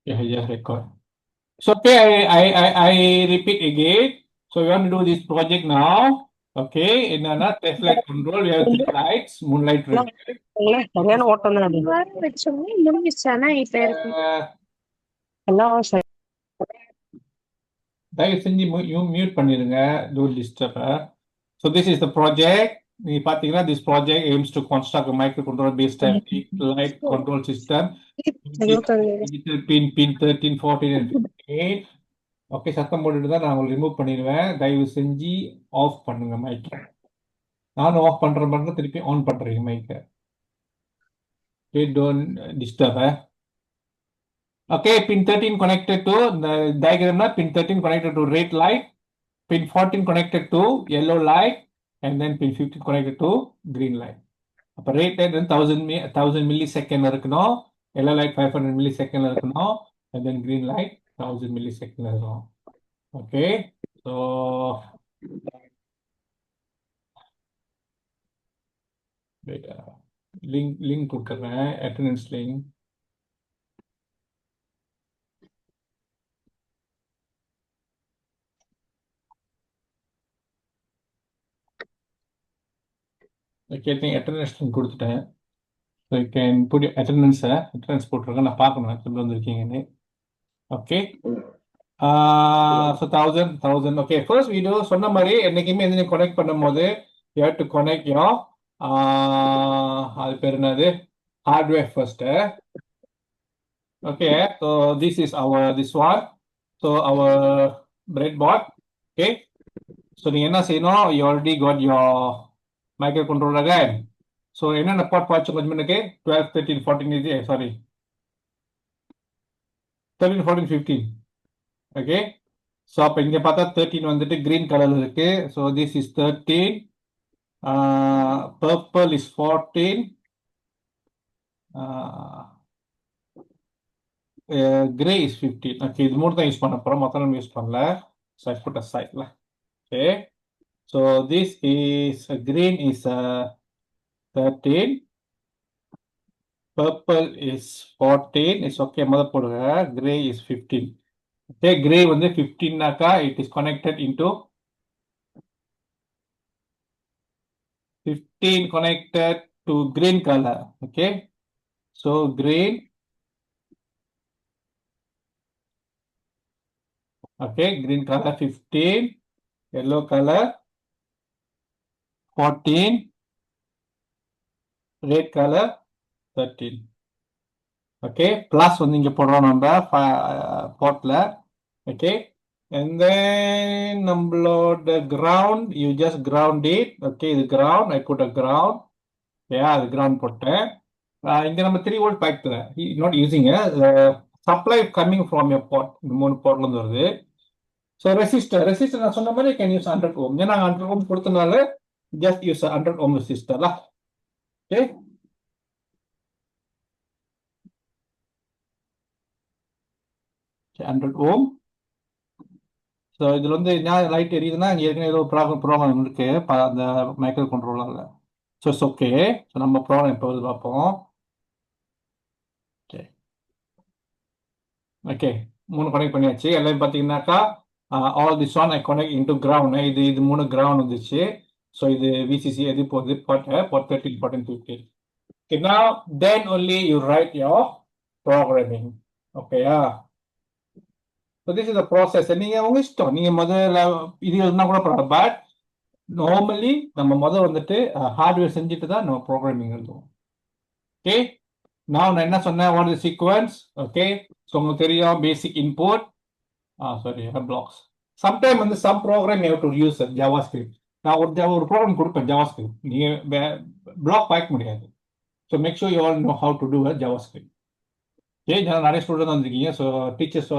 Yeah, just record. So okay, I repeat again. So we want to do this project now. Okay, in another test light control, we have three lights, moonlight, red light. சரியான ஓட்டம் தான் அது வச்சோம்னா முடிஞ்சிச்சானா இப்ப இருக்கு எல்லாம் சரி தயவு செஞ்சு மியூட் பண்ணிடுங்க. Don't disturb. So this is the project. நீ பார்த்தீங்கன்னா this project aims to construct a microcontroller based static light control system. Digital pin 13, 14 and 15. Okay, சத்தம் போட்டுட்டு தான் நான் உங்களுக்கு ரிமூவ் பண்ணிடுவேன். தயவு செஞ்சு ஆஃப் பண்ணுங்க மைக்கை. நானும் ஆஃப் பண்ற மாதிரி திருப்பி ஆன் பண்றீங்க மைக்கை. Don't disturb. Okay, pin 13 connected to the diagram. Pin 13 connected to red light, pin 14 connected to yellow light, and then pin 15 connected to green light. அப்போ red light வந்து 1000 millisecond இருக்கணும், yellow light 500 millisecond இருக்கணும், and then green light 1000 millisecond இருக்கணும். Okay, so link கொடுக்குறேன், attendance link. கேட்டேன், attendance link கொடுத்துட்டேன். So you can put attendance போட்டிருக்கேன், நான் பார்க்கணும் எப்படி வந்திருக்கீங்கன்னு. Okay, so 1000. Okay, first video சொன்ன மாதிரி என்னைக்குமே எந்த கனெக்ட் பண்ணும்போது you have to connect your அது பேர் என்னது hardware first. Okay, so this is this one. So our bread pot. Okay, so நீங்கள் என்ன செய்யணும், you already God your micro controller again. So என்னென்ன பாட் பார்த்து கொஞ்சம் எனக்கு 12, 13, 14 இது சாரி 13, 14, 15. ஓகே, ஸோ அப்போ இங்கே பார்த்தா 13 வந்துட்டு கிரீன் கலர்ல இருக்கு. So this is 13, purple is 14, grey is 15. Okay, இது மூணு தான் யூஸ் பண்ண போகிறோம், மொத்தம் நம்ம யூஸ் பண்ணல. ஸோ ஐ புட் சைட்ல. Okay, so this is green is 13, purple is 14. It's okay, முதல் போடுங்க. Gray is 15. Okay, gray வந்து 15 நாக்கா it is connected into 15 connected to green color. Okay, so green. Okay, green color 15, yellow color 14, red color 13. Okay, plus வந்து இங்க போடுறோம் நம்ம போர்ட்ல. Okay, and then நம்மளோட ground, you just ground it. Okay, இது ground, I put a ground. Yeah, அது ground போட்டேன். இங்க நம்ம 3 volt pipe not using supply coming from your port. இந்த மூணு போர்ட்ல இருந்து வருது. ஸோ ரெசிஸ்டர் நான் சொன்ன மாதிரி கேன் யூஸ் 100 ஓம். ஏன்னா 100 ஓம் கொடுத்தனால ஜஸ்ட் யூஸ் 100 ஓம் ரெசிஸ்டர்ல. ஓகே, 100 ஓம். ஸோ இதுல வந்து என்ன லைட் எரியுதுன்னா இங்கே ஏற்கனவே ஏதோ ப்ராப்ளம் இருக்கு அந்த மைக்ரோ கண்ட்ரோலர்ல. So it's okay. ஸோ நம்ம ப்ராப்ளம் இப்போ வந்து பார்ப்போம். ஓகே, ஓகே, மூணு கனெக்ட் பண்ணியாச்சு. எல்லாம் பார்த்தீங்கன்னாக்கா all this one I connect into ground. இது மூணு கிரவுண்ட் வந்துச்சு. ஸோ இது விசிசி எது போகுது பாட் 13, 14, 15. Okay, now then only you write your programming. Okay, so this is the process. நீங்க உங்க இஷ்டம், நீங்க முதல்ல இது எழுதினா கூட பரவாயில்ல. பட் நார்மலி நம்ம முதல் வந்துட்டு ஹார்ட்வேர் செஞ்சுட்டு தான் நம்ம ப்ரோக்ராமிங் எழுதுவோம். ஓகே, நான் என்ன சொன்னேன், what is sequence. Okay, so உங்களுக்கு தெரியும் basic input, sorry blocks. Sometime வந்து some program you to use JavaScript. நான் ஒரு ப்ரோக்ராம் கொடுப்பேன் ஜாவா ஸ்கிரிப்ட், நீங்க பிளாக் பார்க்க முடியாது. So make sure you all know how to do JavaScript. Okay, நிறைய ஸ்டூடெண்ட் வந்திருக்கீங்க. ஸோ டீச்சர்ஸ்,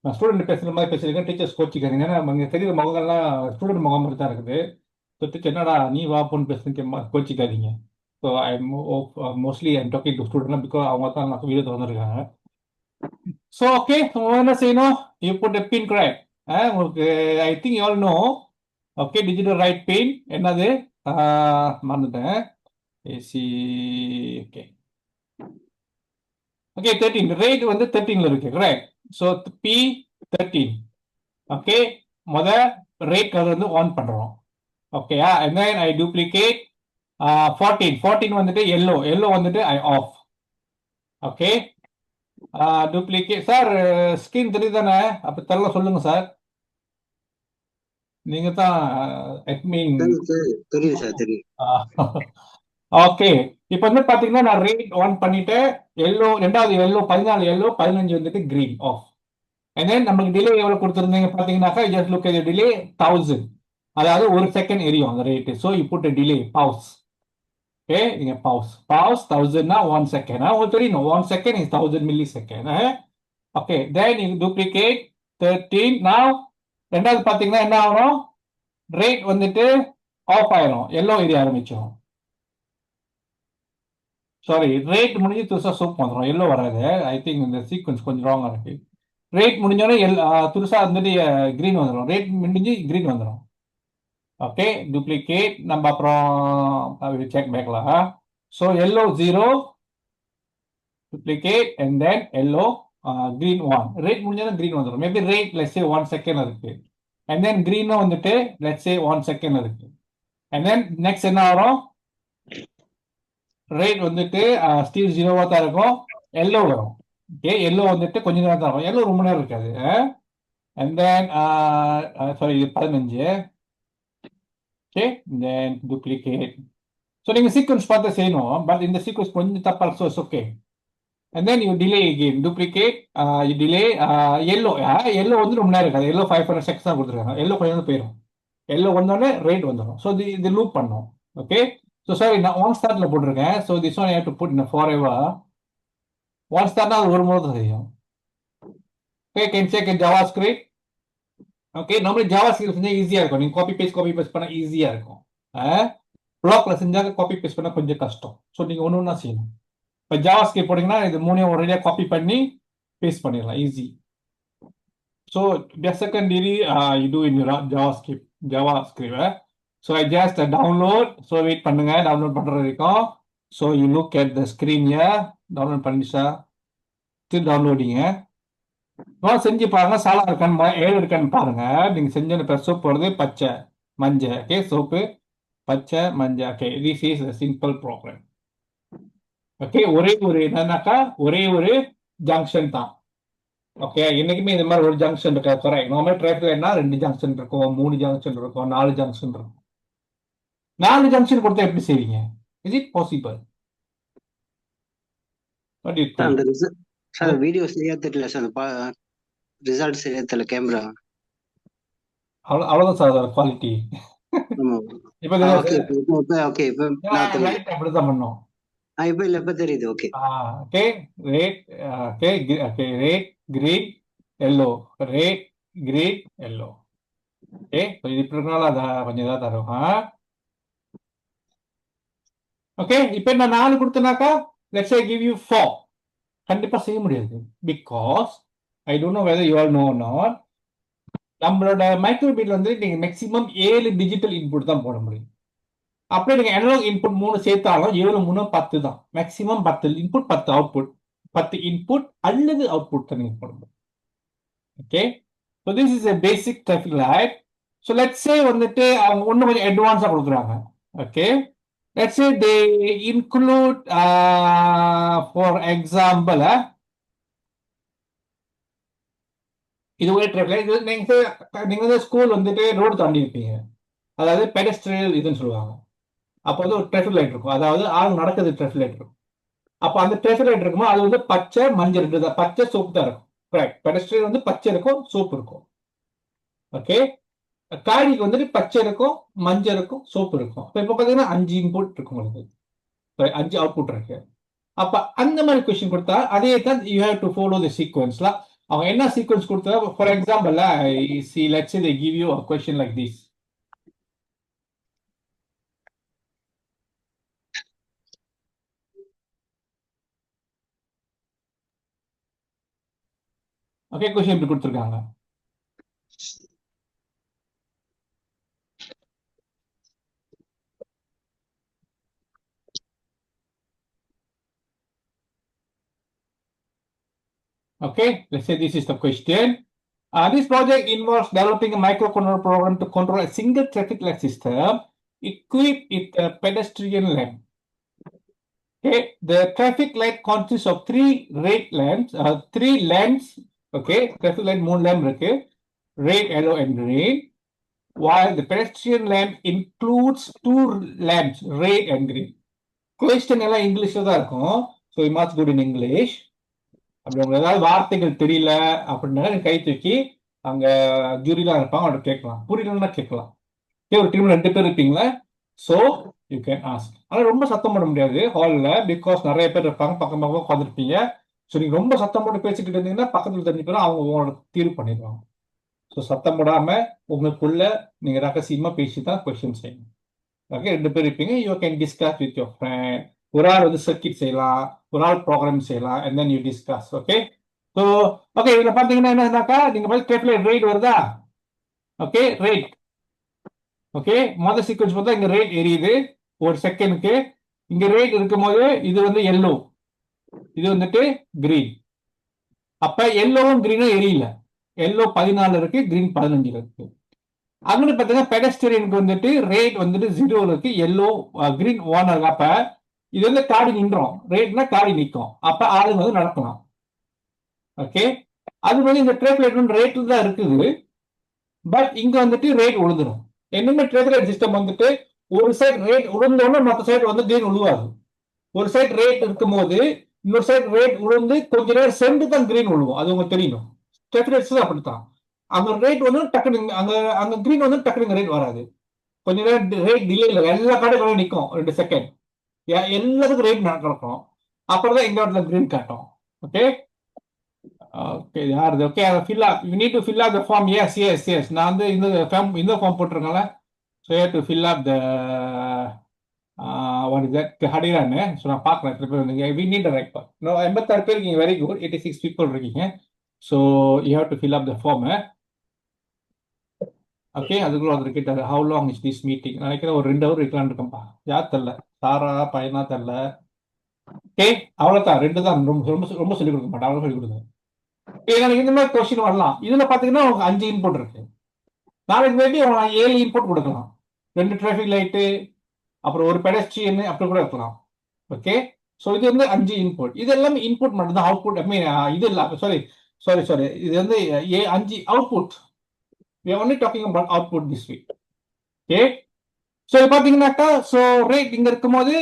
நான் ஸ்டூடெண்ட் பேசுகிற மாதிரி பேசுறீங்க, டீச்சர்ஸ் கோச்சிக்காதீங்க. ஏன்னா இங்கே தெரியுற முகங்கள்லாம் ஸ்டூடெண்ட் முகம் மாதிரி தான் இருக்குது. ஸோ டீச்சர் என்னடா நீ வா போன்னு பேசுறதுக்கு கோச்சிக்காதீங்க. So I mostly I'm talking to student because அவங்க தான் வீடியோ திறந்துருக்காங்க. ஸோ ஓகே, என்ன செய்யணும், you put a pin correct. உங்களுக்கு I think you all know. Okay, digital write pin என்னது மறந்துட்டேன். ஏசி. ஓகே, ஓகே 13 ரேட் வந்து 13ல இருக்கு கரெக்ட். So P13. ஓகே முத ரேட் கலர் வந்து ஆன் பண்றோம். ஓகேயா and then I duplicate 14 வந்துட்டு எல்லோ வந்துட்டு I off. Okay duplicate sir screen தெரியுது தானே? அப்ப தெரியல சொல்லுங்க சார். நீங்க தான் அட்மின். தெரியும் சார் தெரியும். ஓகே இப்போ வந்து பாத்தீங்கன்னா நான் ரேட் ஆன் பண்ணிட்டு எல்லோ ரெண்டாவது எல்லோ 14 எல்லோ 15 வந்துட்டு கிரீன் ஆஃப். and then நமக்கு டிலே எவ்வளவு கொடுத்துருந்தீங்க பாத்தீங்கன்னாக்கா ஜஸ்ட் லுக் at டிலே 1000. அதாவது 1 செகண்ட் எரியும் அந்த rate. So you put a delay pause. Okay நீங்க pause 1000னா 1 செகண்ட் உங்களுக்கு தெரியும் 1 second is 1000 milli second. Okay then you duplicate 13. now ரெண்டாவது பாத்தீங்கன்னா என்ன ஆகும்? ரேட் வந்துட்டு ஆஃப் ஆயிரும், எல்லோ ஏரிய ஆரம்பிச்சிடும். சாரி ரேட் முடிஞ்சு துருசா சோப் வந்துடும், எல்லோ வராது. ஐ திங்க் இந்த சீக்வன்ஸ் கொஞ்சம் ராங்கா இருக்கு. ரேட் முடிஞ்சோடனே துருசா வந்துட்டு கிரீன் வந்துடும், ரேட் முடிஞ்சு கிரீன் வந்துடும். ஓகே டூப்ளிகேட் நம்ம அப்புறம் செக் பேக்லாம். So yellow 0 duplicate and then yellow green 1. Red முடிஞ்சோடனே கிரீன் வந்துடும். Maybe red let's say 1 second இருக்கு and then green வந்துட்டு லெட்ஸ் சே 1 செகண்ட் இருக்கு and then next என்ன வரும்? ரேட் வந்துட்டு ஸ்டீல் 0வா தான் இருக்கும், எல்லோ வரும். ஓகே எல்லோ வந்துட்டு கொஞ்ச நேரம் தான் வரும், எல்லோ ரொம்ப நேரம் இருக்காது. and then சாரி இது 15. Okay then duplicate. ஸோ நீங்க சீக்வன்ஸ் பார்த்து செய்யணும், பட் இந்த சீக்வன்ஸ் கொஞ்சம் தப்பா இருக்கு. So okay and then you delay again duplicate you delay yellow வந்து ரொம்ப நேரம் இருக்காது, எல்லோ 500 செகண்ட்ஸ் தான் கொடுத்துருக்காங்க, எல்லோ கொஞ்சம் நேரம் போயிடும், எல்லோ வந்தோடனே ரேட் வந்துடும். ஸோ இது லூப் பண்ணும். ஓகே ஸோ சாரி நான் ஒன் ஸ்டார்ட்ல போட்டிருக்கேன். So this one have to put in forever. On ஸ்டார்ட்னா அது ஒரு முறை தான் செய்யும். Okay can check in JavaScript. Okay நம்மளுக்கு ஜாவா ஸ்கிரிப்ட் செஞ்சா ஈஸியா இருக்கும், நீங்க காப்பி பேஸ்ட் பண்ணா ஈஸியா இருக்கும். பிளாக்ல செஞ்சாங்க காப்பி பேஸ்ட் பண்ணா கொஞ்சம் கஷ்டம். ஸோ நீங்க ஒன்று ஒன்றா செய்யணும். இப்போ ஜாவா ஸ்கிரிப்ட் போட்டீங்கன்னா இது மூணையும் ஒரேடியா காப்பி பண்ணி பேஸ்ட் பண்ணிடலாம் easy. So secondary you do in your JavaScript. So I just download. So wait பண்ணுங்க டவுன்லோட் பண்ற வரைக்கும். So you look at the screen download பண்ணிச்சா ஸ்டில் டவுன்லோடிங்க. செஞ்சு பாருங்க சாலா இருக்கான்னு ஏழு இருக்கான்னு பாருங்க. நீங்க செஞ்ச சோப்பு வருது பச்சை மஞ்சள். ஓகே சோப்பு பச்சை மஞ்சள். Okay this is simple program. Okay ஒரே ஒரு என்னன்னாக்கா ஒரே ஒரு ஜங்ஷன் தான். ஓகே என்னைக்குமே இந்த மாதிரி ஒரு ஜங்ஷன் இருக்கா கரெக்ட். நார்மல் டிராஃபிக்னா 2 ஜங்ஷன் இருக்கும், 3 ஜங்ஷன் இருக்கும், 4 ஜங்ஷன் இருக்கும். 4 ஜங்ஷன் கொடுத்தா எப்படி செய்வீங்க? Is it possible? Sir video சரியா தெரியல சார், ரிசல்ட் சரியா தெரியல கேமரா. அவ்வளவுதான் சார் குவாலிட்டி. இப்ப ஓகே இப்போ அப்படிதான் பண்ணோம். இப்போ இல்ல இப்போ தெரியுது. Okay okay rate okay rate green yellow rate green yellow. Okay இது இப்படி இருக்கனால கொஞ்சம் இதாக தரும். ஓகே இப்போ நான் 4 கொடுத்தனாக்கா லெட்ஸ் ஐ கிவ் யூ 4. கண்டிப்பா செய்ய முடியாது, because I don't know whether you all no not. நம்மளோட மைக்ரோபீட்ல வந்து நீங்க மேக்ஸிமம் 7 டிஜிட்டல் இன்புட் தான் போட முடியும். அப்படியே நீங்க அனலாக் இன்புட் 3 சேர்த்தாலும் 7 3 10 தான். மேக்ஸிமம் 10 இன்புட் 10 அவுட்புட், 10 இன்புட் அல்லது அவுட்புட் தான் நீங்க போட முடியும். Okay so this is a basic traffic light. So let's say வந்துட்டு அவங்க ஒன்றும் கொஞ்சம் அட்வான்ஸா கொடுக்குறாங்க. Okay let's say they include for example இது ஒரு ட்ராஃபிக் லைட். நீங்க வந்து ஸ்கூல் வந்துட்டு ரோடு தாண்டி இருப்பீங்க, அதாவது பெடஸ்ட்ரியல் இதுன்னு சொல்லுவாங்க. அப்போ வந்து ஒரு ட்ராஃபிக் லைட் இருக்கும், அதாவது ஆள் நடக்குது ட்ராஃபிக் லைட் இருக்கும். அப்போ அந்த ட்ராஃபிக் லைட் இருக்கும்போது அது வந்து பச்சை மஞ்சள் 2 தான், பச்சை சோப்பு தான் இருக்கும். கரெக்ட், பெடஸ்ட்ரியல் வந்து பச்சை இருக்கும் சோப்பு இருக்கும். ஓகே காடிக்கு வந்துட்டு பச்சை இருக்கும் மஞ்சள் இருக்கும் சோப்பு இருக்கும். இப்போ பார்த்தீங்கன்னா 5 இன்புட் இருக்கு உங்களுக்கு, 5 அவுட்புட் இருக்கு. அப்ப அந்த மாதிரி கொஸ்டின் கொடுத்தா அதே தான் you have to follow the சீக்வன்ஸ்ல. அவங்க என்ன சீக்வன்ஸ் கொடுத்தா for example C let's say they give you a question like this. Okay question இப்படி கொடுத்துருக்காங்க. Okay, let's say this is the question. This project involves developing a microcontroller program to control a single traffic light system equipped with a pedestrian lamp. Okay, the traffic light consists of three lamps. Okay, traffic light மூணு lamp இருக்கு, red, yellow, and green. While the pedestrian lamp includes two lamps, red and green. Question எல்லாம் இங்கிலீஷ்ல தான் இருக்கும், so you must go in English. அப்படி உங்களுக்கு ஏதாவது வார்த்தைகள் தெரியல அப்படின்னா நீங்க கை தூக்கி அங்க ஜூரிலாம் இருப்பாங்க, அவங்கள்ட்ட கேட்கலாம். புரியலன்னா கேட்கலாம். ஒரு டீம்ல 2 பேர் இருப்பீங்களா, ஸோ யூ கேன் ஆஸ்க். ஆனால் ரொம்ப சத்தம் போட முடியாது ஹாலில், பிகாஸ் நிறைய பேர் இருப்பாங்க, பக்கம் பக்கம் உட்காந்துருப்பீங்க. ஸோ நீங்கள் ரொம்ப சத்தம் போட்டு பேசிக்கிட்டு இருந்தீங்கன்னா பக்கத்தில் தெரிஞ்ச பேரும் அவங்க உங்களோட தீர்வு பண்ணிடுவாங்க. ஸோ சத்தம் போடாம உங்களுக்குள்ள நீங்க ரகசியமா பேசி தான் கொஸ்டின் செய்யணும். ஓகே, 2 பேர் இருப்பீங்க, you can discuss with your friend. ஒரு ஆள் வந்து சர்க்கிட் செய்யலாம், ஒரு ஆள் ப்ரோக்ராம் செய்யலாம், and then you discuss. Okay, so okay, இதுல பாத்தீங்கன்னா என்னன்னாக்கா நீங்க போய் கேட்கல ரேட் வருதா. Okay, rate. ஓகே, மொதல் சீக்வன்ஸ் பார்த்தா இங்க ரேட் எரியுது ஒரு செகண்டுக்கு. இங்க ரேட் இருக்கும் போது இது வந்து எல்லோ, இது வந்துட்டு கிரீன். அப்ப எல்லோவும் கிரீனும் எரியல. எல்லோ 14 இருக்கு, கிரீன் 15 இருக்கு. அங்கே பாத்தீங்கன்னா பெடஸ்டரியனுக்கு வந்துட்டு ரேட் வந்துட்டு 0 இருக்கு, எல்லோ கிரீன் 1 இருக்கு. அப்ப இது வந்து காடி நின்றோம், ரேட்னா காடி நிற்கும், அப்ப ஆளுங்க வந்து நடக்கலாம். ஓகே, அது வந்து இந்த ட்ரேக் ரேட்ல தான் இருக்குது, பட் இங்க வந்துட்டு ரேட் விழுந்துடும். என்னென்ன ட்ரேக் சிஸ்டம் வந்துட்டு ஒரு சைடு ரேட் உளுந்தோன்னா மற்ற சைடு வந்து கிரீன் உழுவாது. ஒரு சைடு ரேட் இருக்கும் போது இன்னொரு சைடு ரேட் உளுந்து கொஞ்ச நேரம் சென்று தான் கிரீன் விழுவும், அது உங்களுக்கு தெரியணும். ட்ரேக் அப்படித்தான். அங்க ரேட் வந்து டக்குனு அங்க அங்க கிரீன் வந்து டக்குனு ரேட் வராது, கொஞ்ச நேரம் ரேட் டிலே இல்லை, எல்லா கடையும் நிற்கும் 2 செகண்ட், எல்லாத்துக்கும் ரேட் நடக்கும். அப்புறம் தான் எங்க இடத்துல கிரீன் காட்டும். ஓகே, ஓகே, யாருது? Okay, fill up, you need to fill up the form. Yes yes yes, நான் வந்து இந்த ஃபார்ம் போட்டிருக்கேன்ல, so you have to fill up the what is that ஹடிரான்னு. ஸோ நான் பார்க்குறேன் எத்தனை பேர் வந்தீங்க. We need right part. No 86 பேர் இருக்கீங்க, வெரி குட். 86 பீப்புள் இருக்கீங்க. So you have to fill up the form. Okay, அதுக்குள்ள வந்து கேட்டாரு how long is this meeting. நினைக்கிறேன் ஒரு 2 ஹவர் இருக்கலான்னு இருக்கேன்ப்பா. யார் தெரில, சாரா பையனா தெரில. ஓகே, அவ்வளோதான், 2 தான். ரொம்ப ரொம்ப ரொம்ப சொல்லிக் கொடுக்க மாட்டேன், அவ்வளோ சொல்லிக் கொடுங்க. எனக்கு இந்த மாதிரி கொஸ்டின் வரலாம். இதுல பாத்தீங்கன்னா உங்களுக்கு 5 இன்புட் இருக்கு. நாளைக்கு வேண்டி 7 இன்புட் கொடுக்கலாம். 2 டிராஃபிக் லைட்டு, அப்புறம் ஒரு பெடஸ்ட்ரியன், அப்படி கூட இருக்கலாம். ஓகே, ஸோ இது வந்து 5 இன்புட். இது எல்லாமே இன்புட் மட்டும் தான், அவுட்புட் ஐ மீன் இது இல்லை. சாரி, இது வந்து 5 output. we are only talking about output this week. Okay, so பாத்தீங்கன்னாக்கா ஸோ ரேட் இங்க இருக்கும்போது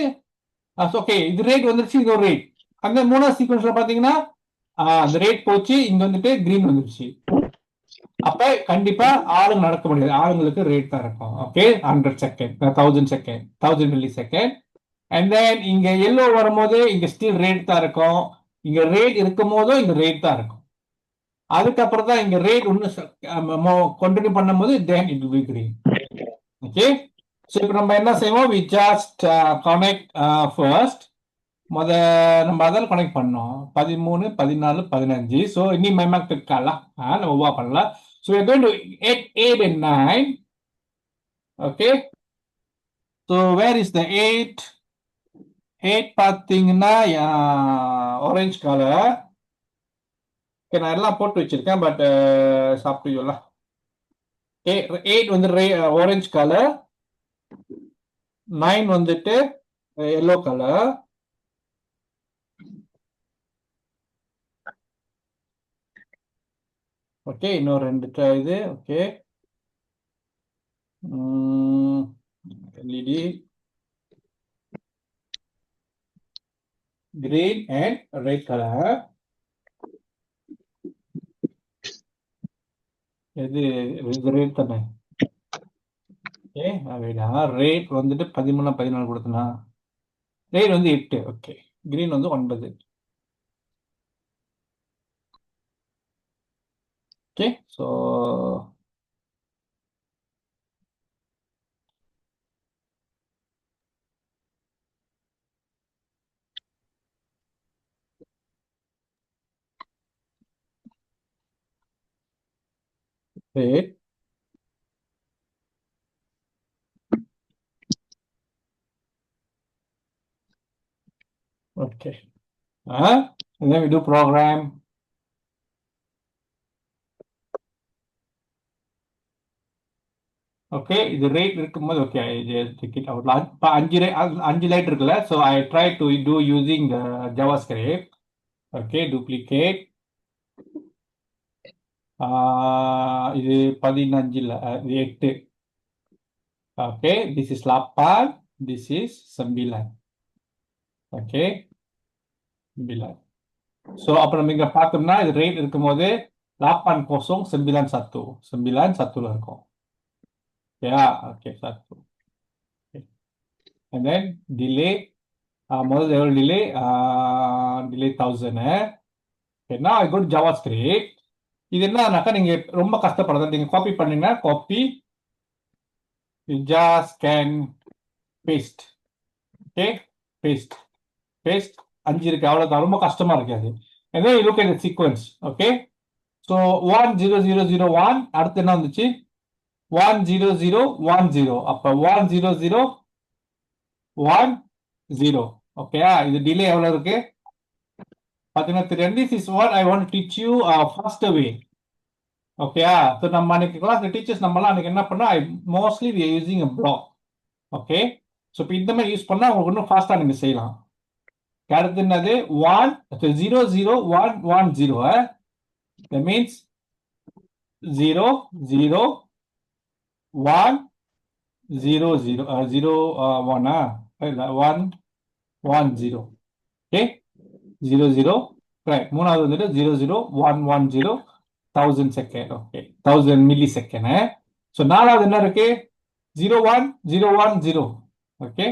ஓகே, இது ரேட் வந்துருச்சு, இது ஒரு ரேட். அந்த 3வது சீக்வன்ஸ்ல பாத்தீங்கன்னா அந்த ரேட் போச்சு, இங்க வந்துட்டு கிரீன் வந்துருச்சு. அப்ப கண்டிப்பா ஆளுங்க நடக்க முடியாது, ஆளுங்களுக்கு ரேட் தான் இருக்கும். Okay, 100 second, 1000 second, 1000 milli second. And then இங்க எல்லோ வரும்போது இங்க ஸ்டில் ரேட் தான் இருக்கும், இங்க ரேட் இருக்கும் போதும் இங்க ரேட் தான் இருக்கும். அதுக்கப்புறம் தான் இங்க ரேட் ஒன்று கண்டினியூ பண்ணும்போது then it will be green. Okay, so இப்போ நம்ம என்ன செய்வோம், we just connect first. நம்ம அதில் கனெக்ட் பண்ணோம் 13, 14, 15. ஸோ இனி மெமக் இருக்கலாம், நம்ம ஓவா பண்ணலாம். So we are going to 8 and 9. Okay, so where is the 8 பார்த்தீங்கன்னா ஆரஞ்ச் கலர். ஓகே, நான் எல்லாம் போட்டு வச்சிருக்கேன், பட் சாப்பிட்டுல. 8 வந்து ஆரஞ்ச் கலர், 9 வந்துட்டு எல்லோ கலர். ஓகே, இன்னொரு 2 இது. Okay, LED green and red colour. இது ரேட் தானே. ஓகே, ரேட் வந்துட்டு 13, 14 கொடுத்தனா, ரேட் வந்து 8. ஓகே, கிரீன் வந்து 9. Okay, so rate okay, and then we do program. Okay இது ரேட் இருக்கும்போது ஓகே டிக்கெட் அவுட் இப்போ 5 லைட் இருக்குல்ல so I try to do using JavaScript okay duplicate இது 15 இல்லை இது 8 okay this is 8 this is 9 okay 9 so அப்புறம் நம்ம இங்கே பார்த்தோம்னா இது ரேட் இருக்கும்போது 8.91 9.1 இருக்கும் yeah okay 1 okay. And then delay முதல்ல எவ்வளோ delay 1000 okay now I go to JavaScript இது என்னன்னாக்கா நீங்க ரொம்ப கஷ்டப்படாத நீங்க காப்பி பண்ணீங்கன்னா copy you just can paste okay paste 5 இருக்கு அவ்வளவுதான் ரொம்ப கஷ்டமா இருக்காது and then you look at the sequence okay so 10001 அடுத்து என்ன வந்துச்சு 10010 அப்ப 10010 ஓகேயா இது டிலே எவ்வளவு இருக்கு பாத்தீங்கன்னா this is what I want to teach you faster way ஓகேயா ஸோ நம்ம அன்னைக்கு கிளாஸ் டீச்சர்ஸ் நம்மலாம் அன்னைக்கு என்ன பண்ணா mostly we are using a block okay so இப்போ இந்த மாதிரி யூஸ் பண்ணா உங்களுக்கு இன்னும் ஃபாஸ்டா நீங்க செய்யலாம் அடுத்து என்னது 10010 that means 001 ஓகே 00 ரைட் மூணாவது வந்துட்டு 00110 1000 second okay 1000 milli second so நாலாவது என்ன இருக்கு 01010 ஓகே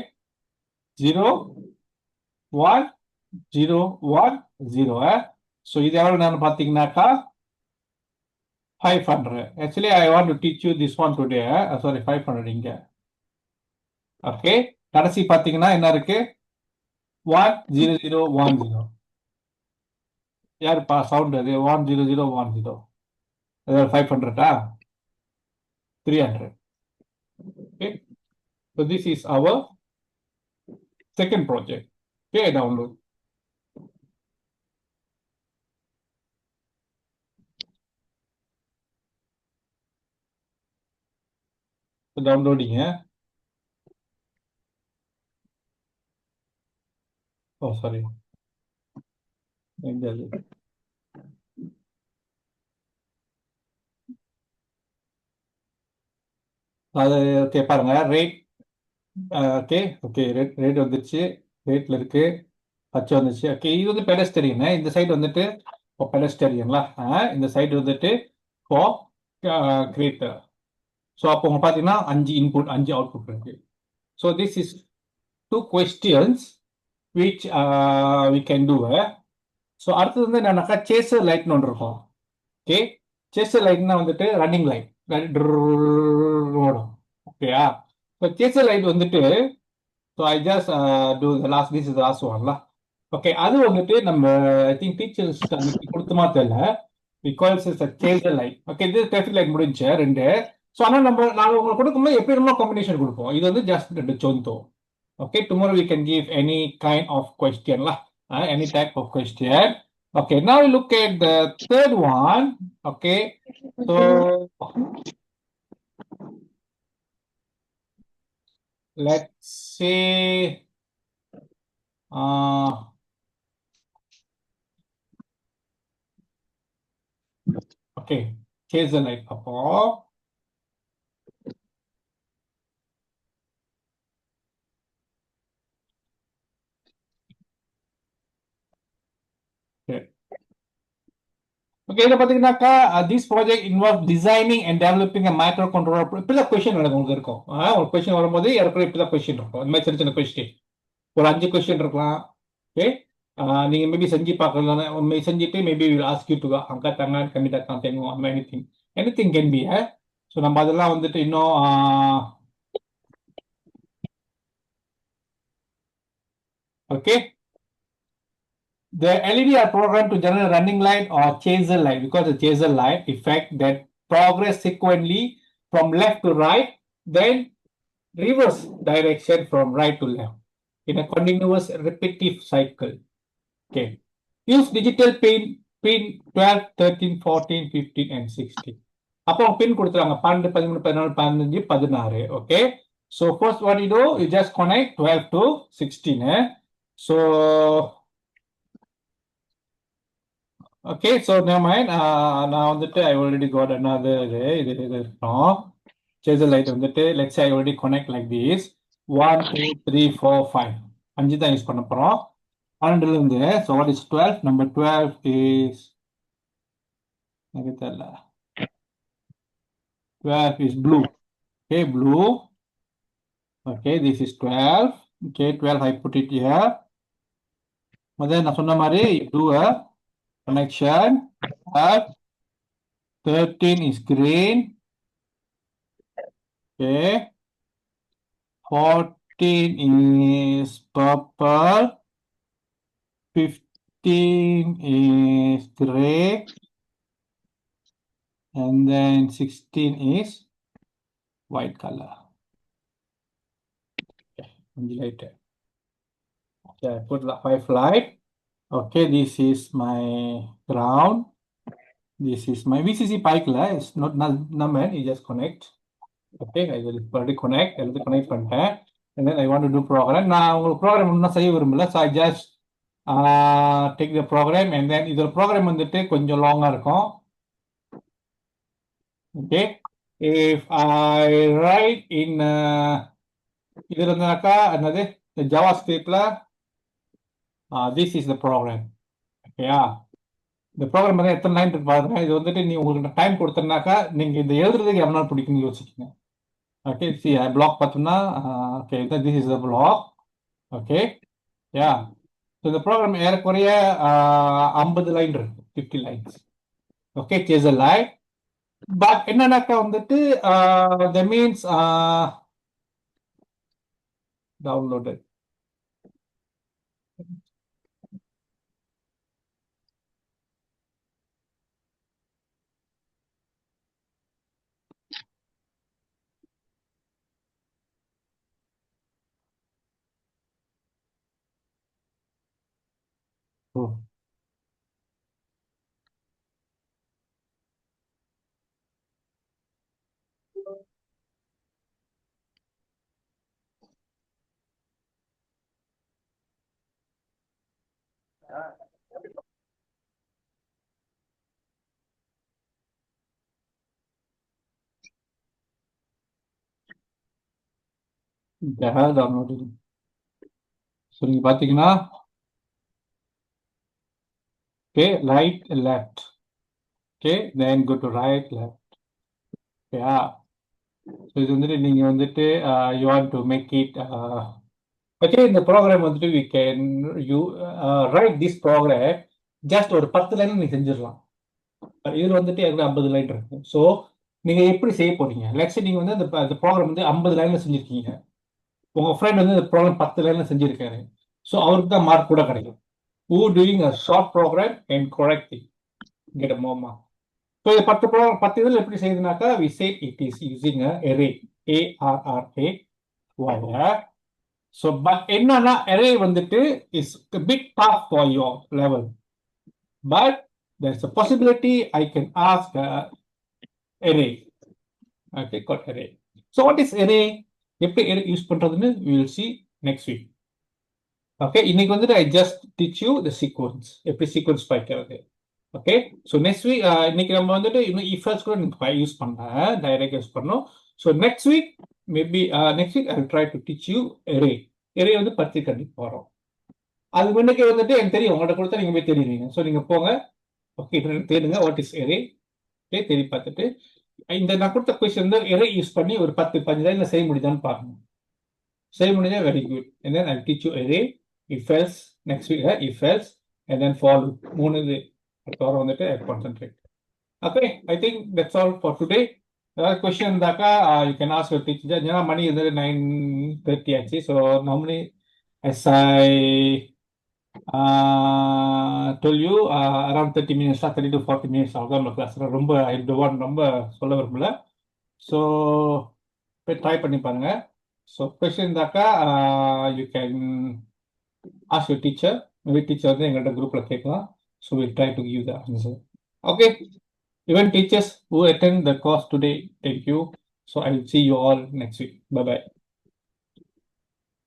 01010 ஸோ இது எவ்வளவு நேரம் பார்த்தீங்கன்னாக்கா 500 actually I want to teach you this one today sorry 500 இங்க ஓகே கடைசி பார்த்தீங்கன்னா என்ன இருக்கு 10010 யாருப்பா சவுண்ட் அது 10010 அதாவது 500 300 okay so this is our second project okay download downloading oh sorry அது ஓகே பாருங்க ரேட் ஓகே ஓகே ரேட் வந்துருச்சு ரேட்ல இருக்கு பச்சை வந்துச்சு ஓகே இது வந்து பெடஸ்டரியன் இந்த சைடு வந்துட்டு பெடஸ்டரியன்ல இந்த சைடு வந்துட்டு கிரியேட்டர் ஸோ அப்போ உங்க பார்த்தீங்கன்னா 5 இன்புட் 5 அவுட்புட் இருக்கு so this is 2 questions which we can do so அடுத்தது வந்து என்னன்னாக்கா சேசர் லைட்னு ஒன்று இருக்கும் ஓகே சேசர் லைட்னா வந்துட்டு ரன்னிங் லைட் ஓடும் ஓகேயா ஸோ சேசர் லைட் வந்துட்டு so I just do this is last ஒன்ல ஓகே அது வந்துட்டு நம்ம ஐ திங்க் டீச்சர்ஸ் கொடுத்துமா தெரியல because is chaser light okay இது டிராஃபிக் லைட் முடிஞ்சு 2 ஸோ ஆனால் நாங்கள் உங்களுக்கு கொடுக்கும்போது எப்படி நம்ம காம்பினேஷன் கொடுப்போம் இது வந்து ஜஸ்ட் 2 சொந்தம் okay tomorrow we can give any kind of question lah any type of question okay now we look at the third one okay so let's say okay here's the light papa okay இதை பார்த்தீங்கன்னாக்கா this project involve designing and developing micro controller இப்படிதான் question உங்களுக்கு இருக்கும் ஒரு question வரும்போது ஏற்கனவே இப்படிதான் question இருக்கும் இந்த மாதிரி சின்ன சின்ன கொஸ்டின் ஒரு 5 கொஸ்டின் இருக்கலாம் ஓகே நீங்க மேபி செஞ்சு பார்க்கலாம் செஞ்சுட்டு maybe ask you to Anga தங்க கம்மிட்டா தான் தெரியும் அந்த any thing can be so நம்ம அதெல்லாம் வந்துட்டு இன்னும் okay the LED are programmed to generate running light or chaser light because the chaser light effect that progress sequentially from left to right, then reverse direction from right to left in a continuous repetitive cycle. Okay. Use digital pin 12, 13, 14, 15, and 16. அப்போ பின் கொடுத்துறாங்க 12, 13, 14, 15, 16. Okay. So first what you do, you just connect 12 to 16. So okay, so never mind. நான் வந்துட்டு I already got another இது இருக்கணும். Chaser light வந்துட்டு let's say I already connect like this. 1, 2, 3, 4, 5. 5 தான் use பண்ண போறோம். 12 இருந்து so what is 12? Number 12 is எனக்கு தெரியல. 12 is blue. Okay, blue. Okay, this is 12. Okay, 12 I put it here. முதல்ல நான் சொன்ன மாதிரி do a connection. 13 is green. Okay. 14 is purple. 15 is gray. And then 16 is white color. Okay, lighter. Okay, I put the 5 light. Okay, this is my ground. This is my VCC pike la. It's not number. You just connect. Okay, I will already connect. I will connect பண்ணிட்டேன். And then I want to do program. நான் உங்களுக்கு program இன்னும் செய்ய விரும்பல. So I just take the program and then இதோட program வந்துட்டு கொஞ்சம் லாங்கா இருக்கும். Okay, if I write in இது இருந்தாக்கா என்னது JavaScriptல this is the program. Okay, இந்த ப்ரோக்ராம் வந்து எத்தனை லைன் இருக்கு பாருங்க. இது வந்துட்டு நீ உங்களுக்கு டைம் கொடுத்தனாக்கா நீங்க இந்த எழுதுறதுக்கு எவ்வளவு நாள் பிடிக்கும்னு யோசிக்கங்க. ஓகே, சி பிளாக் பார்த்தோம்னா okay this is the block. Okay, yeah இந்த ப்ரோக்ராம் ஏறக்குறைய 50 லைன் இருக்கு, 50 lines. Okay, says a line. But என்னன்னாக்கா வந்துட்டு that means downloaded. Oh. downloaded. So நீங்க பாத்தீங்கன்னா okay, right, left. Okay, then go to right, left. Yeah. So இது வந்துட்டு நீங்க வந்துட்டு you want to make it okay, இந்த ப்ரோக்ராம் வந்துட்டு we can you write this program just ஒரு 10 line நீங்க செஞ்சிடலாம். இது வந்துட்டு எனக்கு 50 லைன் இருக்கு. ஸோ நீங்க எப்படி செய்ய போறீங்க? லெட்ஸ் நீங்க வந்து அந்த ப்ரோக்ராம் வந்து 50 லைன்ல செஞ்சிருக்கீங்க. உங்க ஃப்ரெண்ட் வந்து இந்த ப்ரோக்ராம் 10 லைன்ல செஞ்சிருக்காரு. ஸோ அவருக்கு தான் மார்க் கூட கிடைக்கும். Who doing a short program and correct it, get a more mark. So இது 10 இதில் எப்படி செய்யுதுனாக்கா we say it is using a array, ARRAY. So but என்னன்னா array வந்துட்டு is a bit tough for your level, but there's a possibility I can ask array. Okay, got array. So what is array? எப்படி array use பண்றதுன்னு we will see next week. Okay, இன்னைக்கு வந்துட்டு I just teach you the sequence, எப்படி sequence படிக்கிறது. Okay, so next week இன்னைக்கு நம்ம வந்துட்டு இன்னும் இஃபர்ஸ் கூட நீங்க யூஸ் பண்ணலாம், டைரக்ட் யூஸ் பண்ணணும். So next week maybe next week I try to teach you array வந்து பற்றி கண்டிப்பாக வரும். அது முன்னக்கே வந்துட்டு எனக்கு தெரியும், உங்கள்கிட்ட கொடுத்தா நீங்க போய் தெரியுறீங்க. ஸோ நீங்க போங்க, ஓகே தெரியுங்க வாட் இஸ் அரே. ஓகே, தெரிய பார்த்துட்டு இந்த நான் கொடுத்த கொஸ்டின் வந்து அரே யூஸ் பண்ணி ஒரு 10-15 லைன்ல செய்ய முடியுதான்னு பாருங்க. செய்ய முடிஞ்சா very good. And then I teach you array, if else next week, if else and then for மூணு இது வந்துட்டு concentrate. Okay, I think that's all for today. ஏதாவது கொஸ்டின் இருந்தாக்கா you can ask your teacher. ஏன்னா மணி வந்து 9:30 ஆச்சு. So normally as I told you around 30 minutes, 30 to 40 minutes ஆகும் நம்ம கிளாஸ். ரொம்ப ரொம்ப சொல்ல விரும்பல. ஸோ போய் ட்ரை பண்ணி பாருங்க. ஸோ கொஸ்டின் இருந்தாக்கா you can ask your teacher. Maybe teacher வந்து எங்கள்கிட்ட குரூப்ல கேட்கலாம். So we'll try to give the answer. Okay. Even teachers who attend the course today, thank you. So I will see you all next week. Bye bye.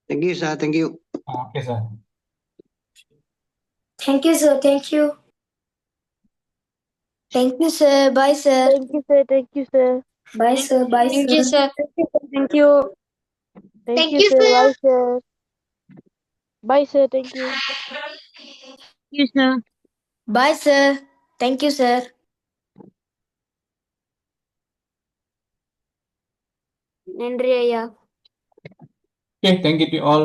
Thank you, sir. Thank you. Okay, sir. Thank you, sir. Thank you. Thank you, sir. Bye, sir. Thank you, sir. Thank you, sir. Bye, sir. Bye, Thank sir. you, sir. Thank you. Thank you, sir. Bye, sir. Bye, sir. Thank you. Thank you, sir. Bye, sir. Thank you, sir. நன்றி ஐயா. Okay, thank you to all.